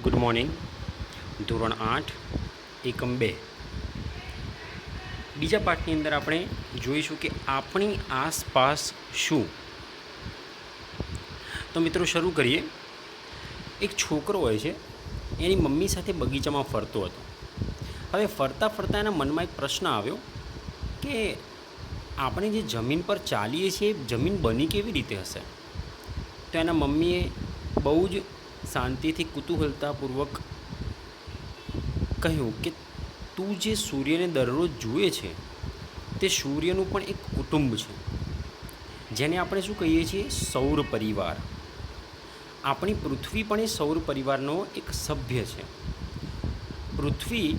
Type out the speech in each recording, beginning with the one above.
Good morning. ધોરણ 8 એકમ 2 બીજા પાઠની અંદર આપણે જોઈશું કે આપણી આસપાસ શું. તો મિત્રો શરૂ કરીએ. એક છોકરો હોય છે, એની મમ્મી સાથે બગીચામાં ફરતો હતો. હવે ફરતાં ફરતાં એના મનમાં એક પ્રશ્ન આવ્યો કે આપણે જે જમીન પર ચાલીએ છીએ એ જમીન બની કેવી રીતે હશે. તો એના મમ્મીએ બહુ જ શાંતિથી કુતૂહલતાપૂર્વક કહ્યું કે તું જે સૂર્યને દરરોજ જુએ છે તે સૂર્યનું પણ એક કુટુંબ છે, જેને આપણે શું કહીએ છીએ, સૌર પરિવાર. આપણી પૃથ્વી પણ એ સૌર પરિવારનો એક સભ્ય છે. પૃથ્વી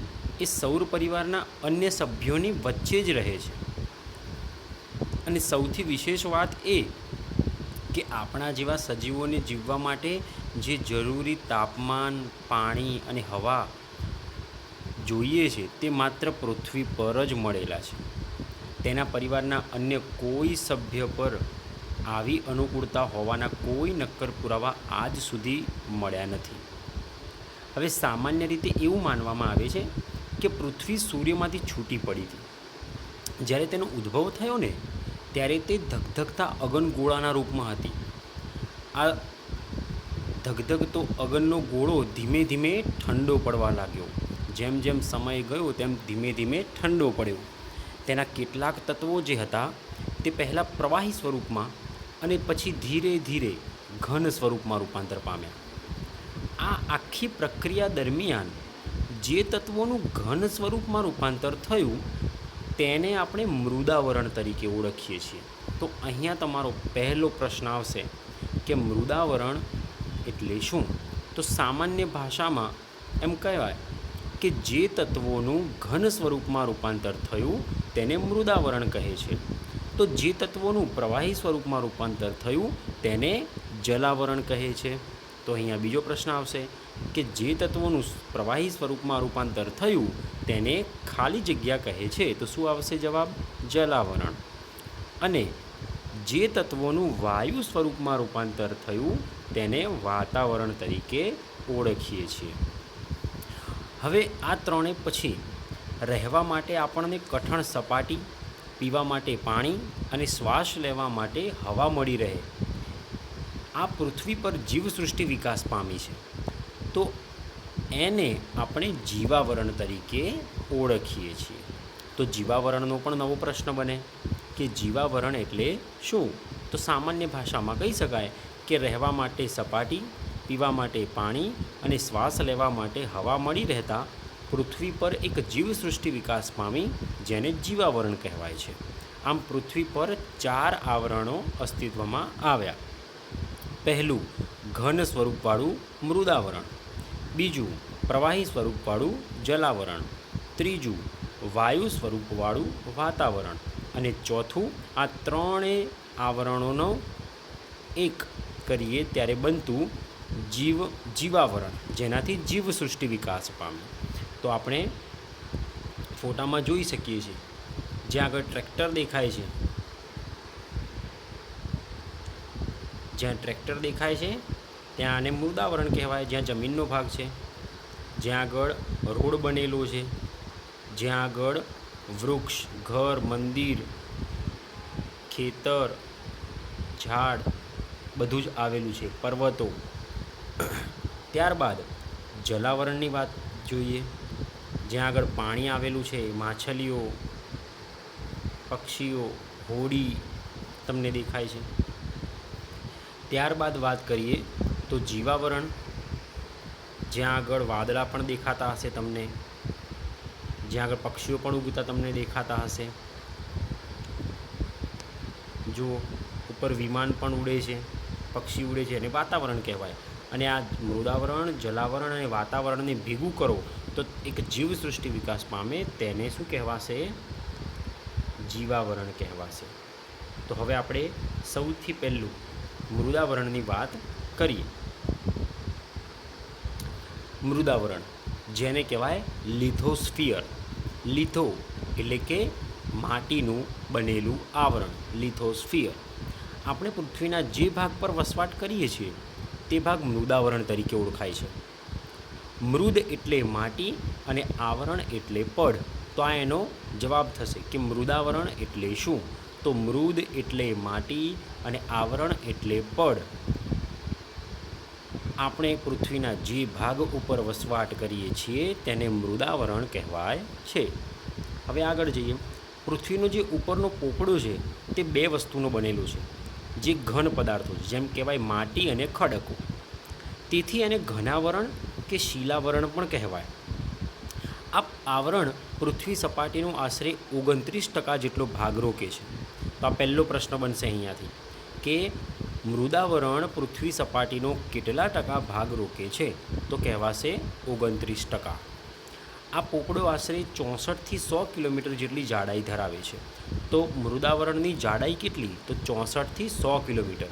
એ સૌર પરિવારના અન્ય સભ્યોની વચ્ચે જ રહે છે. અને સૌથી વિશેષ વાત એ કે આપણા જેવા સજીવોને જીવવા માટે જે જરૂરી તાપમાન, પાણી અને હવા જોઈએ છે તે માત્ર પૃથ્વી પર જ મળેલા છે. તેના પરિવારના અન્ય કોઈ સભ્ય પર આવી અનુકૂળતા હોવાના કોઈ નક્કર પુરાવા આજ સુધી મળ્યા નથી. હવે સામાન્ય રીતે એવું માનવામાં આવે છે કે પૃથ્વી સૂર્યમાંથી છૂટી પડી હતી. જ્યારે તેનો ઉદ્ભવ થયો ને ત્યારે તે ધગધગતા અગનગોળાના રૂપમાં હતી. આ ધગધગતો અગનનો ગોળો ધીમે ધીમે ઠંડો પડવા લાગ્યો. જેમ જેમ સમય ગયો તેમ ધીમે ધીમે ઠંડો પડ્યો. તેના કેટલાક તત્વો જે હતા તે પહેલાં પ્રવાહી સ્વરૂપમાં અને પછી ધીરે ધીરે ઘન સ્વરૂપમાં રૂપાંતર પામ્યા. આ આખી પ્રક્રિયા દરમિયાન જે તત્વોનું ઘન સ્વરૂપમાં રૂપાંતર થયું તેને આપણે મૃદાવરણ તરીકે ઓળખીએ છીએ. તો અહીંયા તમારો પહેલો પ્રશ્ન આવશે કે મૃદાવરણ એટલે શું. તો સામાન્ય ભાષામાં એમ કહેવાય કે જે તત્વોનું ઘન સ્વરૂપમાં રૂપાંતર થયું તેને મૃદાવરણ કહે છે. તો જે તત્વોનું પ્રવાહી સ્વરૂપમાં રૂપાંતર થયું તેને જલાવરણ કહે છે. તો અહીંયા બીજો પ્રશ્ન આવશે કે જે તત્વોનું પ્રવાહી સ્વરૂપમાં રૂપાંતર થયું તેને ખાલી જગ્યા કહે છે. તો શું આવશે જવાબ? જલાવરણ. અને જે તત્વોનું વાયુ સ્વરૂપમાં રૂપાંતર થયું તેને વાતાવરણ તરીકે ઓળખીએ છીએ. હવે આ ત્રણે પછી રહેવા માટે આપણને કઠણ સપાટી, પીવા માટે પાણી અને શ્વાસ લેવા માટે હવા મળી રહે. આ પૃથ્વી પર જીવસૃષ્ટિ વિકાસ પામી છે. તો એને આપણે જીવાવરણ તરીકે ઓળખીએ છીએ. તો જીવાવરણનો પણ નવો પ્રશ્ન બને કે જીવાવરણ એટલે શું. તો સામાન્ય ભાષામાં કહી શકાય કે રહેવા માટે સપાટી, પીવા માટે પાણી અને શ્વાસ લેવા માટે હવા મળી રહેતા પૃથ્વી પર એક જીવસૃષ્ટિ વિકાસ પામી જેને જીવાવરણ કહેવાય છે. આમ પૃથ્વી પર 4 આવરણો અસ્તિત્વમાં આવ્યા. પહેલું ઘન સ્વરૂપવાળું મૃદાવરણ, બીજું પ્રવાહી સ્વરૂપવાળું જલાવરણ, ત્રીજું વાયુ સ્વરૂપવાળું વાતાવરણ અને ચોથું આ ત્રણેય આવરણોનો એક કરીએ ત્યારે બનતું જીવાવરણ, જેનાથી જીવસૃષ્ટિ વિકાસ પામે. તો આપણે ફોટામાં જોઈ શકીએ છીએ, જ્યાં આગળ ટ્રેક્ટર દેખાય છે, જ્યાં ટ્રેક્ટર દેખાય છે ત્યાં આને મૃદાવરણ કહેવાય. જ્યાં જમીનનો ભાગ છે, જ્યાં આગળ રોડ બનેલો છે, જ્યાં આગળ વૃક્ષ, ઘર, મંદિર, ખેતર, ઝાડ બધું જ આવેલું છે, પર્વતો. ત્યારબાદ જલાવરણની વાત જોઈએ, જ્યાં આગળ પાણી આવેલું છે, માછલીઓ, પક્ષીઓ, હોડી તમને દેખાય છે. ત્યારબાદ વાત કરીએ તો જીવાવરણ, જ્યાં આગળ વાદળા પણ દેખાતા હશે તમને, જ્યાં આગળ પક્ષીઓ પણ ઉગતા તમને દેખાતા હશે. જુઓ, ઉપર વિમાન પણ ઉડે છે, પક્ષી ઉડે છે, અને વાતાવરણ કહેવાય. અને આ મૃદાવરણ, જલાવરણ અને વાતાવરણને ભેગું કરો તો એક જીવસૃષ્ટિ વિકાસ પામે, તેને શું કહેવાશે? જીવાવરણ કહેવાશે. તો હવે આપણે સૌથી પહેલું મૃદાવરણની વાત કરીએ. મૃદાવરણ જેને કહેવાય લિથોસ્ફિયર. લિથો એટલે કે માટીનું બનેલું આવરણ, લિથોસ્ફિયર. આપણે પૃથ્વીના જે ભાગ પર વસવાટ કરીએ છીએ તે ભાગ મૃદાવરણ તરીકે ઓળખાય છે. મૃદ એટલે માટી અને આવરણ એટલે પડ. તો આ એનો જવાબ થશે કે મૃદાવરણ એટલે શું? તો મૃદ એટલે માટી અને આવરણ એટલે પડ. આપણે પૃથ્વીના જે ભાગ ઉપર વસવાટ કરીએ છીએ તેને મૃદાવરણ કહેવાય છે. હવે આગળ જઈએ. પૃથ્વીનો જે ઉપરનો પોપડો છે તે બે વસ્તુનો બનેલો છે, જે ઘન પદાર્થો છે, જેમ કહેવાય માટી અને ખડકો. તેથી એને ઘનાવરણ કે શિલાવરણ પણ કહેવાય. આ આવરણ પૃથ્વી સપાટીનો આશરે 29% જેટલો ભાગ રોકે છે. તો આ પહેલો પ્રશ્ન બનશે અહીંયાથી કે મૃદાવરણ પૃથ્વી સપાટીનો કેટલા ટકા ભાગ રોકે છે? તો કહેવાશે 29%. આ પોપડો આશરે 64થી 100 કિલોમીટર જેટલી જાડાઈ ધરાવે છે. તો મૃદાવરણની જાડાઈ કેટલી? તો 64થી 100 કિલોમીટર.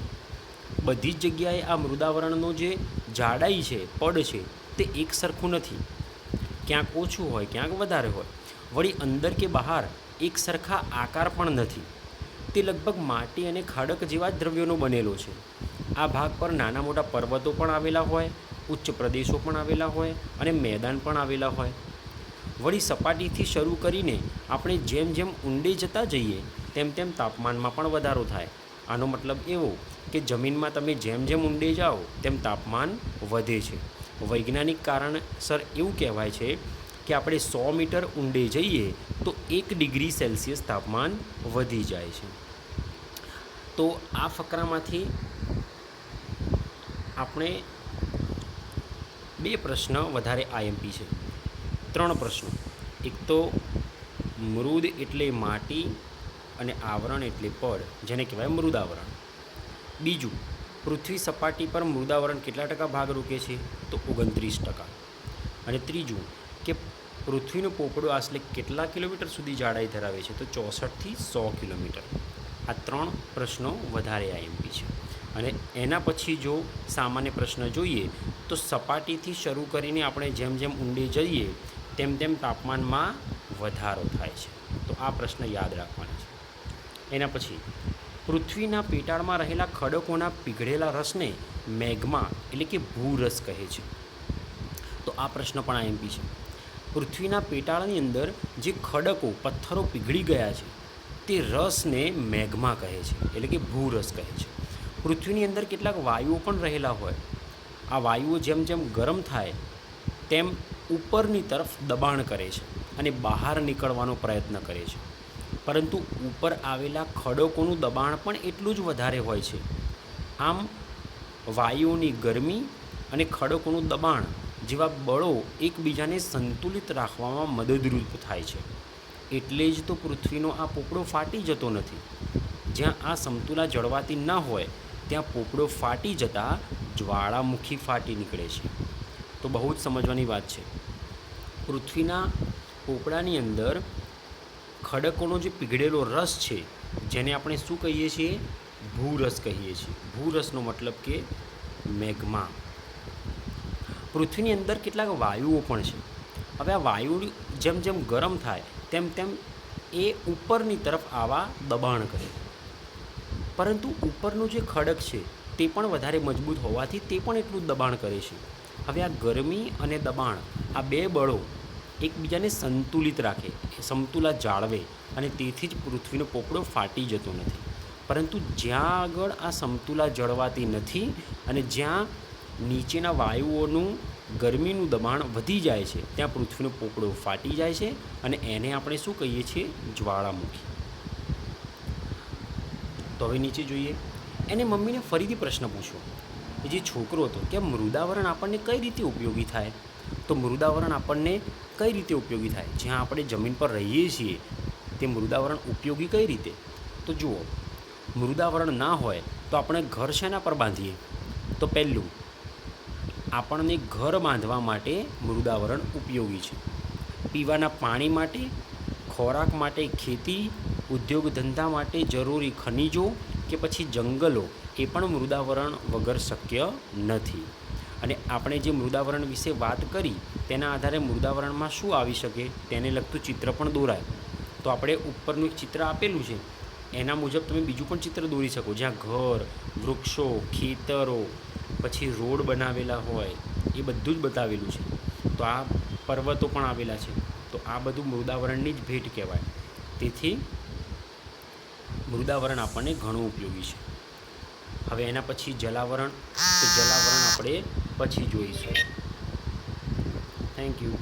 બધી જ જગ્યાએ આ મૃદાવરણનો જે જાડાઈ છે, પડ છે, તે એક સરખું નથી. ક્યાંક ઓછું હોય, ક્યાંક વધારે હોય. વળી અંદર કે બહાર એક સરખા આકાર પણ નથી. તે લગભગ માટી અને ખડક જેવા જ દ્રવ્યોનો બનેલો છે. આ ભાગ પર નાના મોટા પર્વતો પણ આવેલા હોય, ઉચ્ચ પ્રદેશો પણ આવેલા હોય અને મેદાન પણ આવેલા હોય. વળી સપાટીથી શરૂ કરીને આપણે જેમ જેમ ઊંડે જતા જઈએ તેમ તેમ તાપમાનમાં પણ વધારો થાય. આનો મતલબ એવો કે જમીનમાં તમે જેમ જેમ ઊંડે જાઓ તેમ તાપમાન વધે છે. વૈજ્ઞાનિક કારણસર એવું કહેવાય છે કે આપણે 100 મીટર ઊંડે જઈએ તો 1 ડિગ્રી સેલ્સિયસ તાપમાન વધી જાય છે. તો આ ફકરામાંથી આપણે 2 પ્રશ્ન વધારે આઈએમપી છે. 3 પ્રશ્નો. એક તો મૃદ એટલે માટી અને આવરણ એટલે પડ, જેને કહેવાય મૃદાવરણ. બીજું, પૃથ્વી સપાટી પર મૃદાવરણ કેટલા ટકા ભાગ રોકે છે? તો 29%. અને ત્રીજું કે પૃથ્વીનો પોપડો આશરે કેટલા કિલોમીટર સુધી જાડાઈ ધરાવે છે? તો 64થી 100 કિલોમીટર. આ 3 પ્રશ્નો વધારે આઈએમપી છે. અને એના પછી જો સામાન્ય પ્રશ્ન જોઈએ તો સપાટીથી શરૂ કરીને આપણે જેમ જેમ ઊંડે જઈએ તેમ તેમ તાપમાનમાં વધારો થાય છે. તો આ પ્રશ્ન યાદ રાખવાનો છે. એના પછી પૃથ્વીના પેટાળમાં રહેલા ખડકોના પીગળેલા રસને મેગ્મા એટલે કે ભૂરસ કહે છે. તો આ પ્રશ્ન પણ આઈએમપી છે. પૃથ્વીના પેટાળની અંદર જે ખડકો, પથ્થરો પીગળી ગયા છે તે રસને મેગ્મા કહે છે, એટલે કે ભૂરસ કહે છે. પૃથ્વીની અંદર કેટલાક વાયુઓ પણ રહેલા હોય. આ વાયુઓ જેમ જેમ ગરમ થાય તેમ ઉપરની તરફ દબાણ કરે છે અને બહાર નીકળવાનો પ્રયત્ન કરે છે. પરંતુ ઉપર આવેલા ખડકોનું દબાણ પણ એટલું જ વધારે હોય છે. આમ વાયુઓની ગરમી અને ખડકોનું દબાણ જેવા બળો એકબીજાને સંતુલિત રાખવામાં મદદરૂપ થાય છે. એટલે જ તો પૃથ્વીનો આ પોપડો ફાટી જતો નથી. જ્યાં આ સમતુલા જળવાતી ન હોય ત્યાં પોપડો ફાટી જતાં જ્વાળામુખી ફાટી નીકળે છે. તો બહુ જ સમજવાની વાત છે. પૃથ્વીના પોપડાની અંદર ખડકોનો જે પીગળેલો રસ છે જેને આપણે શું કહીએ છીએ? ભૂરસ કહીએ છીએ. ભૂરસનો મતલબ કે મેગ્મા. પૃથ્વીની અંદર કેટલાક વાયુઓ પણ છે. હવે આ વાયુ જેમ જેમ ગરમ થાય તેમ તેમ એ ઉપરની તરફ આવા દબાણ કરે. પરંતુ ઉપરનું જે ખડક છે તે પણ વધારે મજબૂત હોવાથી તે પણ એટલું જ દબાણ કરે છે. હવે આ ગરમી અને દબાણ, આ બે બળો એકબીજાને સંતુલિત રાખે, સમતુલા જાળવે અને તેથી જ પૃથ્વીનો પોપડો ફાટી જતો નથી. પરંતુ જ્યાં આગળ આ સમતુલા જળવાતી નથી અને જ્યાં નીચેના વાયુઓનું ગરમીનું દબાણ વધી જાય છે ત્યાં પૃથ્વીનો પોપડો ફાટી જાય છે અને એને આપણે શું કહીએ છીએ? જ્વાળામુખી. તો હવે નીચે જોઈએ. એને મમ્મીને ફરીથી પ્રશ્ન પૂછ્યો. એ જે છોકરો હતો કે મૃદાવરણ આપણને કઈ રીતે ઉપયોગી થાય? તો મૃદાવરણ આપણને કઈ રીતે ઉપયોગી થાય? જ્યાં આપણે જમીન પર રહીએ છીએ તે મૃદાવરણ ઉપયોગી કઈ રીતે? તો જુઓ, મૃદાવરણ ના હોય તો આપણે ઘર શેના પર બાંધીએ? તો પહેલું, આપણને ઘર બાંધવા માટે મૃદાવરણ ઉપયોગી છે. પીવાના પાણી માટે, ખોરાક માટે, ખેતી, ઉદ્યોગ ધંધા માટે જરૂરી ખનિજો કે પછી જંગલો એ પણ મૃદાવરણ વગર શક્ય નથી. અને આપણે જે મૃદાવરણ વિશે વાત કરી તેના આધારે મૃદાવરણમાં શું આવી શકે તેને લગતું ચિત્ર પણ દોરાય. તો આપણે ઉપરનું એક ચિત્ર આપેલું છે એના મુજબ તમે બીજું પણ ચિત્ર દોરી શકો, જ્યાં ઘર, વૃક્ષો, ખેતરો, પછી રોડ બનાવેલા હોય એ બધું જ બતાવેલું છે. તો આ પર્વતો પણ આવેલા છે. તો આ બધું મૃદાવરણની જ ભેટ કહેવાય. તેથી મૃદાવરણ આપણને ઘણું ઉપયોગી છે. હવે એના પછી જલાવરણ, તો જલાવરણ આપણે પછી જોઈશું. Thank you.